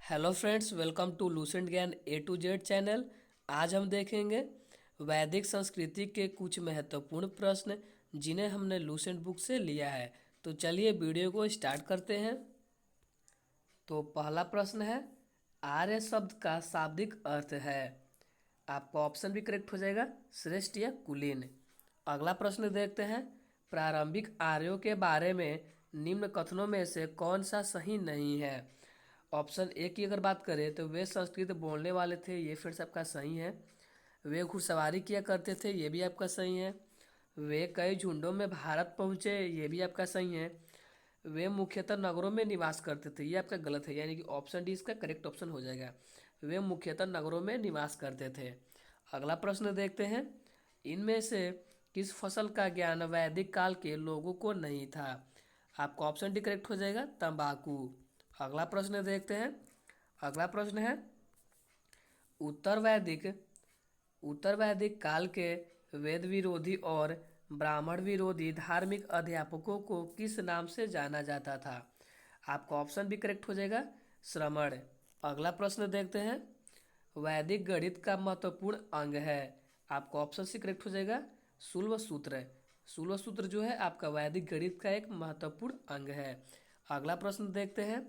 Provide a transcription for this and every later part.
Hello friends, welcome to Lucent Gyan A to Z channel. आज हम देखेंगे वैदिक संस्कृति के कुछ महत्वपूर्ण प्रश्न जिन्हें हमने लूसेंट बुक से लिया है। तो चलिए वीडियो को स्टार्ट करते हैं। तो पहला प्रश्न है, आर्य शब्द का शाब्दिक अर्थ है। आपका ऑप्शन भी करेक्ट हो जाएगा, श्रेष्ठ या कुलीन। अगला प्रश्न देखते हैं, प्रारंभिक आर्यों के बारे में निम्न कथनों में से कौन सा सही नहीं है। ऑप्शन ए की अगर बात करें तो वे संस्कृत बोलने वाले थे, ये फिर से आपका सही है। वे घुड़सवारी किया करते थे, ये भी आपका सही है। वे कई झुंडों में भारत पहुंचे, ये भी आपका सही है। वे मुख्यतः नगरों में निवास करते थे, ये आपका गलत है, यानी कि ऑप्शन डी इसका करेक्ट ऑप्शन हो जाएगा। वे मुख्यतः नगरों में निवास करते थे। अगला प्रश्न देखते हैं, इनमें से किस फसल का ज्ञान वैदिक काल के लोगों को नहीं था। आपका ऑप्शन डी करेक्ट हो जाएगा, तंबाकू। अगला प्रश्न देखते हैं। अगला प्रश्न है, उत्तर वैदिक उत्तर वैदिक काल के वेद विरोधी और ब्राह्मण विरोधी धार्मिक अध्यापकों को किस नाम से जाना जाता था। आपका ऑप्शन भी करेक्ट हो जाएगा, श्रमण। अगला प्रश्न देखते हैं, वैदिक गणित का महत्वपूर्ण अंग है। आपका ऑप्शन सी करेक्ट हो जाएगा, शूल्व सूत्र। शूल्व सूत्र जो है आपका वैदिक गणित का एक महत्वपूर्ण अंग है। अगला प्रश्न देखते हैं,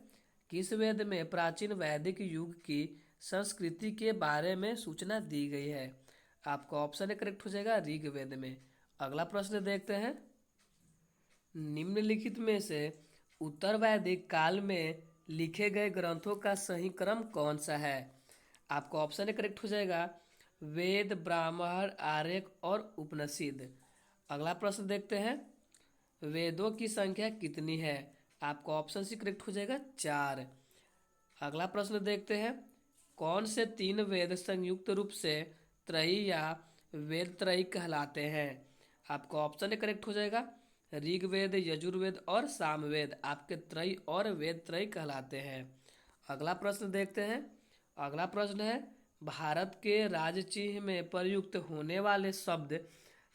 किस वेद में प्राचीन वैदिक युग की संस्कृति के बारे में सूचना दी गई है। आपका ऑप्शन करेक्ट हो जाएगा, ऋग्वेद में। अगला प्रश्न देखते हैं, निम्नलिखित में से उत्तर वैदिक काल में लिखे गए ग्रंथों का सही क्रम कौन सा है। आपका ऑप्शन करेक्ट हो जाएगा, वेद, ब्राह्मण, आर्यक और उपनिषद। अगला प्रश्न देखते हैं, वेदों की संख्या कितनी है। आपका ऑप्शन सी करेक्ट हो जाएगा, 4। अगला प्रश्न देखते हैं, कौन से 3 वेद संयुक्त रूप से त्रयी या वेद त्रयी कहलाते हैं। आपका ऑप्शन करेक्ट हो जाएगा, ऋग्वेद, यजुर्वेद और सामवेद आपके त्रयी और वेद त्रयी कहलाते हैं। अगला प्रश्न देखते हैं। अगला प्रश्न है, भारत के राजचिह्न में प्रयुक्त होने वाले शब्द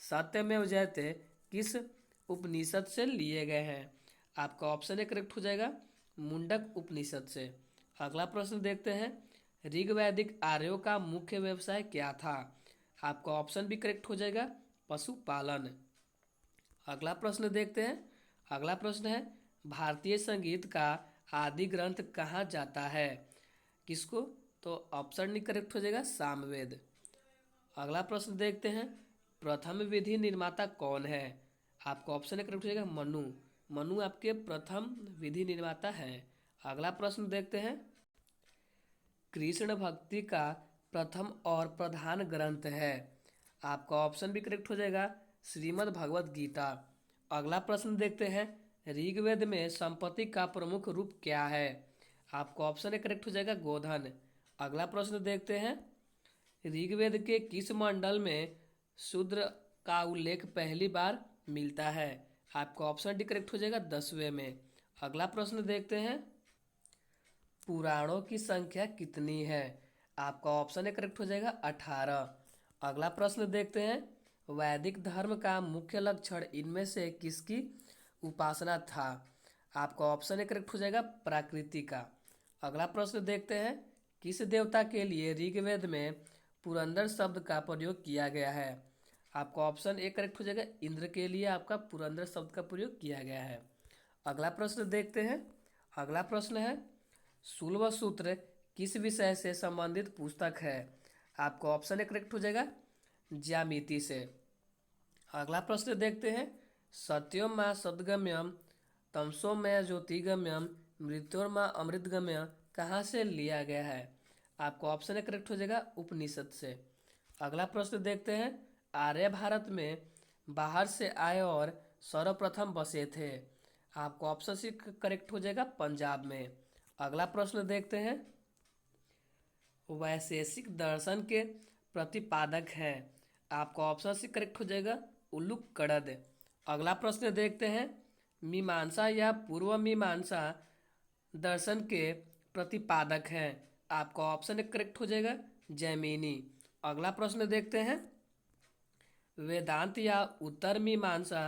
सत्यमेव जयते किस उपनिषद से लिए गए हैं। आपका ऑप्शन करेक्ट हो जाएगा, मुंडक उपनिषद से। अगला प्रश्न देखते हैं, ऋग्वैदिक आर्यों का मुख्य व्यवसाय क्या था। आपका ऑप्शन भी करेक्ट हो जाएगा, पशुपालन। अगला प्रश्न देखते हैं। अगला प्रश्न है, भारतीय संगीत का आदि ग्रंथ कहाँ जाता है। किसको, तो ऑप्शन नहीं करेक्ट हो जाएगा, सामवेद। अगला प्रश्न देखते हैं, प्रथम विधि निर्माता कौन है। आपका ऑप्शन करेक्ट हो जाएगा, मनु। मनु आपके प्रथम विधि निर्माता है। अगला प्रश्न देखते हैं, कृष्ण भक्ति का प्रथम और प्रधान ग्रंथ है। आपका ऑप्शन भी करेक्ट हो जाएगा, श्रीमद् भगवत गीता। अगला प्रश्न देखते हैं, ऋग्वेद में संपत्ति का प्रमुख रूप क्या है। आपका ऑप्शन करेक्ट हो जाएगा, गोधन। अगला प्रश्न देखते हैं, ऋग्वेद के किस मंडल में शूद्र का उल्लेख पहली बार मिलता है। आपका ऑप्शन डी करेक्ट हो जाएगा, 10वें में। अगला प्रश्न देखते हैं, पुराणों की संख्या कितनी है। आपका ऑप्शन करेक्ट हो जाएगा, 18। अगला प्रश्न देखते हैं, वैदिक धर्म का मुख्य लक्षण इनमें से किसकी उपासना था। आपका ऑप्शन करेक्ट हो जाएगा, प्रकृति का। अगला प्रश्न देखते हैं, किस देवता के लिए ऋग्वेद में पुरंदर शब्द का प्रयोग किया गया है। आपका ऑप्शन ए करेक्ट हो जाएगा, इंद्र के लिए आपका पुरंदर शब्द का प्रयोग किया गया है। अगला प्रश्न देखते हैं। अगला प्रश्न है, शूल्व सूत्र किस विषय से संबंधित पुस्तक है। आपका ऑप्शन करेक्ट हो जाएगा, ज्यामिति से। अगला प्रश्न देखते हैं, सत्योमा सद्गम्यम तमसोमय ज्योतिगम्यम मृत्योर्मा अमृतगम्य कहाँ से लिया गया है। आपका ऑप्शन करेक्ट हो जाएगा, उपनिषद से। अगला प्रश्न देखते हैं, आर्य भारत में बाहर से आए और सर्वप्रथम बसे थे। आपका ऑप्शन सी करेक्ट हो जाएगा, पंजाब में। अगला प्रश्न देखते हैं, वैशेषिक दर्शन के प्रतिपादक हैं। आपका ऑप्शन सी करेक्ट हो जाएगा, उल्लूकड़द। अगला प्रश्न देखते हैं, मीमांसा या पूर्व मीमांसा दर्शन के प्रतिपादक हैं। आपका ऑप्शन करेक्ट हो जाएगा, जैमिनी। अगला प्रश्न देखते हैं, वेदांत या उत्तर मीमांसा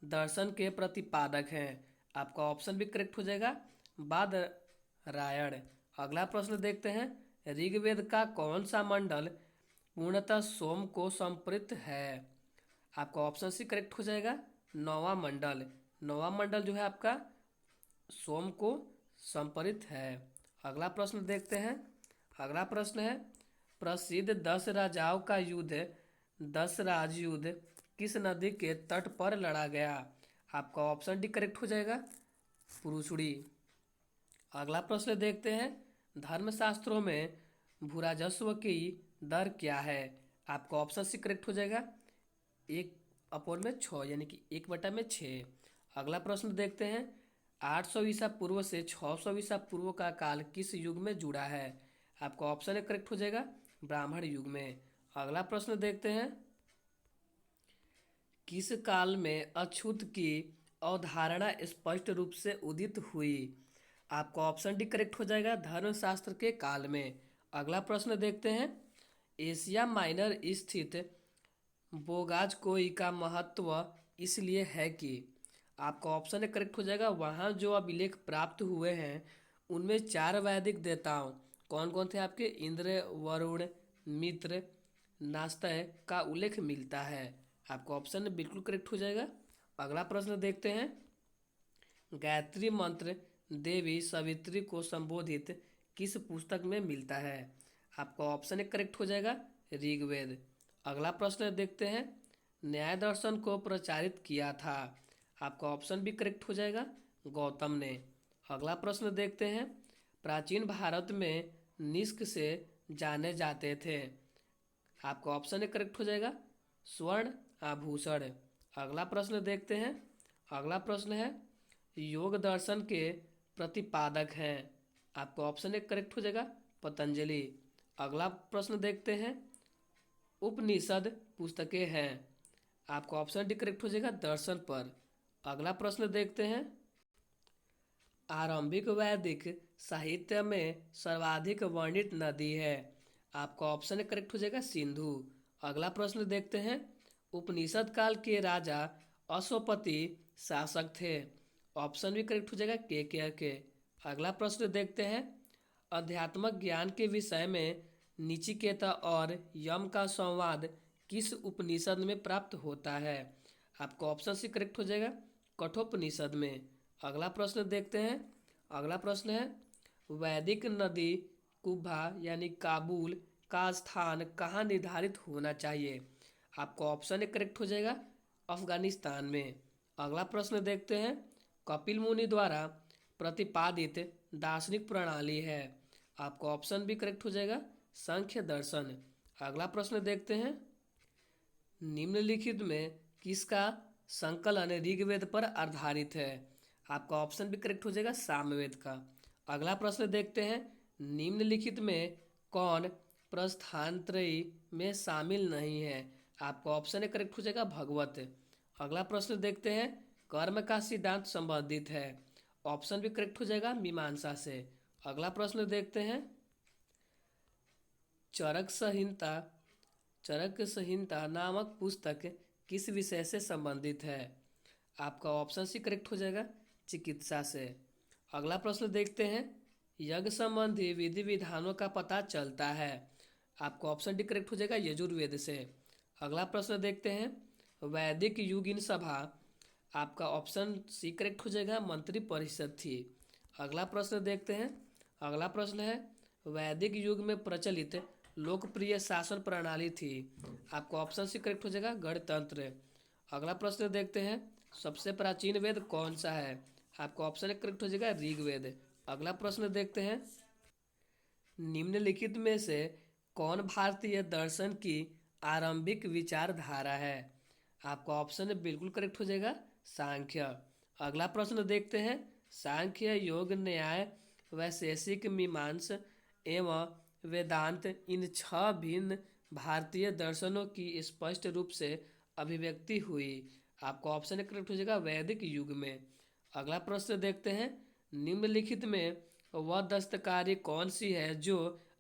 दर्शन के प्रतिपादक हैं। आपका ऑप्शन भी करेक्ट हो जाएगा, बादरायण। अगला प्रश्न देखते हैं, ऋग्वेद का कौन सा मंडल पूर्णतः सोम को समर्पित है? आपका ऑप्शन सी करेक्ट हो जाएगा, नौवां मंडल। नौवां मंडल जो है आपका सोम को समर्पित है। अगला प्रश्न देखते हैं। अगला प्रश्न है, प्रसिद्ध 10 राजाओं का युद्ध 10 राज युद्ध किस नदी के तट पर लड़ा गया? आपका ऑप्शन डी करेक्ट हो जाएगा, पुरुषुड़ी। अगला प्रश्न देखते हैं, धर्मशास्त्रों में भूराजस्व की दर क्या है? आपका ऑप्शन सी करेक्ट हो जाएगा, 1/6 यानी कि 1/6। अगला प्रश्न देखते हैं, 800 ईसा पूर्व से 600 ईसा पूर्व का काल किस युग में जुड़ा है? आपका ऑप्शन ए करेक्ट हो जाएगा, ब्राह्मण युग में। अगला प्रश्न देखते हैं, किस काल में अछूत की अवधारणा स्पष्ट रूप से उदित हुई? आपका ऑप्शन डी करेक्ट हो जाएगा, धर्मशास्त्र के काल में। अगला प्रश्न देखते हैं, एशिया माइनर स्थित बोगाजकोई का महत्व इसलिए है कि? आपका ऑप्शन ए करेक्ट हो जाएगा, वहाँ जो अभिलेख प्राप्त हुए हैं उनमें 4 वैदिक देवताओं कौन कौन थे आपके, इंद्र, वरुण, मित्र, नास्तय का उल्लेख मिलता है। आपका ऑप्शन बिल्कुल करेक्ट हो जाएगा। अगला प्रश्न देखते हैं, गायत्री मंत्र देवी सवित्री को संबोधित किस पुस्तक में मिलता है? आपका ऑप्शन एक करेक्ट हो जाएगा, ऋग्वेद। अगला प्रश्न देखते हैं, न्याय दर्शन को प्रचारित किया था? आपका ऑप्शन भी करेक्ट हो जाएगा, गौतम ने। अगला प्रश्न देखते हैं, प्राचीन भारत में निष्क से जाने जाते थे? आपका ऑप्शन एक करेक्ट हो जाएगा, स्वर्ण आभूषण। अगला प्रश्न देखते हैं। अगला प्रश्न है, योग दर्शन के प्रतिपादक हैं? आपका ऑप्शन एक करेक्ट हो जाएगा, पतंजलि। अगला प्रश्न देखते हैं, उपनिषद पुस्तकें हैं? आपका ऑप्शन डी करेक्ट हो जाएगा, दर्शन पर। अगला प्रश्न देखते हैं, आरंभिक वैदिक साहित्य में सर्वाधिक वर्णित नदी है? आपका ऑप्शन करेक्ट हो जाएगा, सिंधु। अगला प्रश्न देखते हैं, उपनिषद काल के राजा अश्वपति शासक थे? ऑप्शन भी करेक्ट हो जाएगा, के। अगला प्रश्न देखते हैं, अध्यात्मक ज्ञान के विषय में निचिकेता और यम का संवाद किस उपनिषद में प्राप्त होता है? आपका ऑप्शन सी करेक्ट हो जाएगा, कठोपनिषद में। अगला प्रश्न देखते हैं। अगला प्रश्न है, वैदिक नदी कुब्भा यानी काबुल का स्थान कहाँ निर्धारित होना चाहिए? आपका ऑप्शन करेक्ट हो जाएगा, अफगानिस्तान में। अगला प्रश्न देखते हैं, कपिल मुनि द्वारा प्रतिपादित दार्शनिक प्रणाली है? आपका ऑप्शन भी करेक्ट हो जाएगा, सांख्य दर्शन। अगला प्रश्न देखते हैं, निम्नलिखित में किसका संकलन ऋग्वेद पर आधारित है? आपका ऑप्शन भी करेक्ट हो जाएगा, सामवेद का। अगला प्रश्न देखते हैं, निम्नलिखित में कौन प्रस्थानत्रयी में शामिल नहीं है? आपका ऑप्शन करेक्ट हो जाएगा, भगवत। अगला प्रश्न देखते हैं, कर्म का सिद्धांत संबंधित है? ऑप्शन भी करेक्ट हो जाएगा, मीमांसा से। अगला प्रश्न देखते हैं, चरक संहिता नामक पुस्तक किस विषय से संबंधित है? आपका ऑप्शन सी करेक्ट हो जाएगा, चिकित्सा से। अगला प्रश्न देखते हैं, यज्ञ संबंधी विधि विधानों का पता चलता है? आपका ऑप्शन डी करेक्ट हो जाएगा, यजुर्वेद से। अगला प्रश्न देखते हैं, वैदिक युगीन सभा? आपका ऑप्शन सी करेक्ट हो जाएगा, मंत्री परिषद थी। अगला प्रश्न देखते हैं। अगला प्रश्न है, वैदिक युग में प्रचलित लोकप्रिय शासन प्रणाली थी? आपका ऑप्शन सी करेक्ट हो जाएगा, गणतंत्र। अगला प्रश्न देखते हैं, सबसे प्राचीन वेद कौन सा है? आपका ऑप्शन करेक्ट हो जाएगा, ऋग्वेद। अगला प्रश्न देखते हैं, निम्नलिखित में से कौन भारतीय दर्शन की आरंभिक विचारधारा है? आपका ऑप्शन बिल्कुल करेक्ट हो जाएगा, सांख्य। अगला प्रश्न देखते हैं, सांख्य, योग, न्याय, वैशेषिक, मीमांस एवं वेदांत इन 6 भिन्न भारतीय दर्शनों की स्पष्ट रूप से अभिव्यक्ति हुई? आपका ऑप्शन करेक्ट हो जाएगा, वैदिक युग में। अगला प्रश्न देखते हैं, निम्नलिखित में वह दस्तकारी कौन सी है जो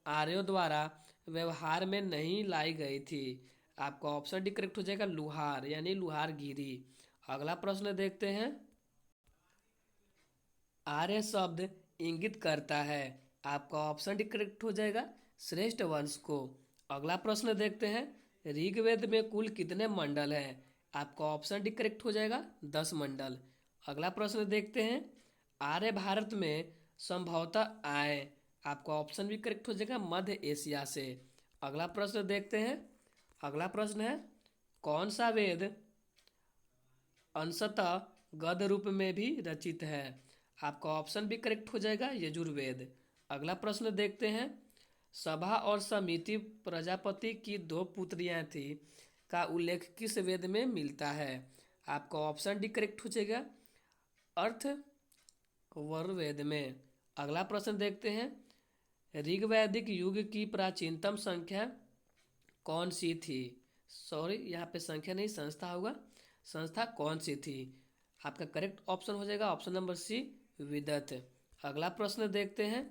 आर्यों द्वारा व्यवहार में नहीं लाई गई थी? आपका ऑप्शन डी करेक्ट हो जाएगा, लुहार यानी लुहारगिरी। अगला प्रश्न देखते हैं, आर्य शब्द इंगित करता है? आपका ऑप्शन डी करेक्ट हो जाएगा, श्रेष्ठ वंश को। अगला प्रश्न देखते हैं, ऋग्वेद में कुल कितने मंडल हैं? आपका ऑप्शन डी करेक्ट हो जाएगा, 10 मंडल। अगला प्रश्न देखते हैं, आर्य भारत में संभवतः आए। आपका ऑप्शन भी करेक्ट हो जाएगा, मध्य एशिया से। अगला प्रश्न देखते हैं, अगला प्रश्न है, कौन सा वेद अंशतः गद्य रूप में भी रचित है? आपका ऑप्शन भी करेक्ट हो जाएगा, यजुर्वेद। अगला प्रश्न देखते हैं, सभा और समिति प्रजापति की 2 पुत्रियां थी का उल्लेख किस वेद में मिलता है? आपका ऑप्शन डी करेक्ट हो जाएगा, अर्थ वरुवेद में। अगला प्रश्न देखते हैं, ऋग्वैदिक युग की प्राचीनतम संख्या कौन सी थी? सॉरी, यहाँ पे संख्या नहीं, संस्था होगा। संस्था कौन सी थी? आपका करेक्ट ऑप्शन हो जाएगा ऑप्शन नंबर सी, विदत। अगला प्रश्न देखते हैं,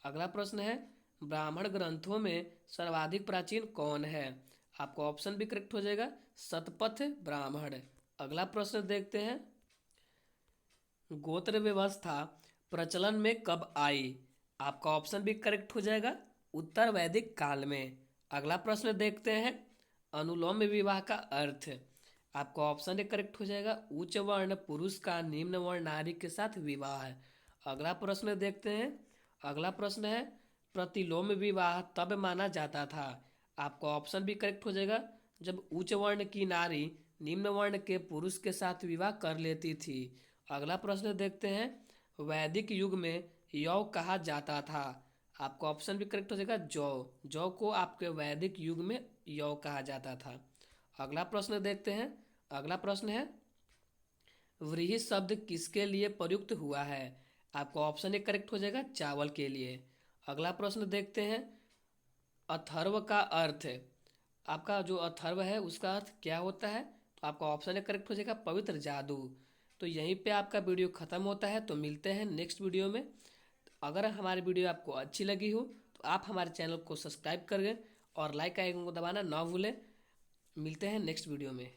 अगला प्रश्न है, ब्राह्मण ग्रंथों में सर्वाधिक प्राचीन कौन है? आपका ऑप्शन भी करेक्ट हो जाएगा, शतपथ ब्राह्मण। अगला प्रश्न देखते हैं, गोत्र व्यवस्था प्रचलन में कब आई? आपका ऑप्शन भी करेक्ट हो जाएगा, उत्तर वैदिक काल में। अगला प्रश्न देखते हैं, अनुलोम विवाह का अर्थ। आपका ऑप्शन ए करेक्ट हो जाएगा, उच्च वर्ण पुरुष का निम्न वर्ण नारी के साथ विवाह। अगला प्रश्न देखते हैं, अगला प्रश्न है, प्रतिलोम विवाह तब माना जाता था। आपका ऑप्शन भी करेक्ट हो जाएगा, जब उच्च वर्ण की नारी निम्न वर्ण के पुरुष के साथ विवाह कर लेती थी। अगला प्रश्न देखते हैं, वैदिक युग में यौ कहा जाता था। आपका ऑप्शन भी करेक्ट हो जाएगा, जौ। जौ को आपके वैदिक युग में यौ कहा जाता था। अगला प्रश्न देखते हैं, अगला प्रश्न है, व्रीहि शब्द किसके लिए प्रयुक्त हुआ है? आपका ऑप्शन ए करेक्ट हो जाएगा, चावल के लिए। अगला प्रश्न देखते हैं, अथर्व का अर्थ। आपका जो अथर्व है उसका अर्थ क्या होता है? तो आपका ऑप्शन ए करेक्ट हो जाएगा, पवित्र जादू। तो यहीं पे आपका वीडियो ख़त्म होता है, तो मिलते हैं नेक्स्ट वीडियो में। अगर हमारी वीडियो आपको अच्छी लगी हो तो आप हमारे चैनल को सब्सक्राइब करें और लाइक आइकन को दबाना ना भूलें। मिलते हैं नेक्स्ट वीडियो में।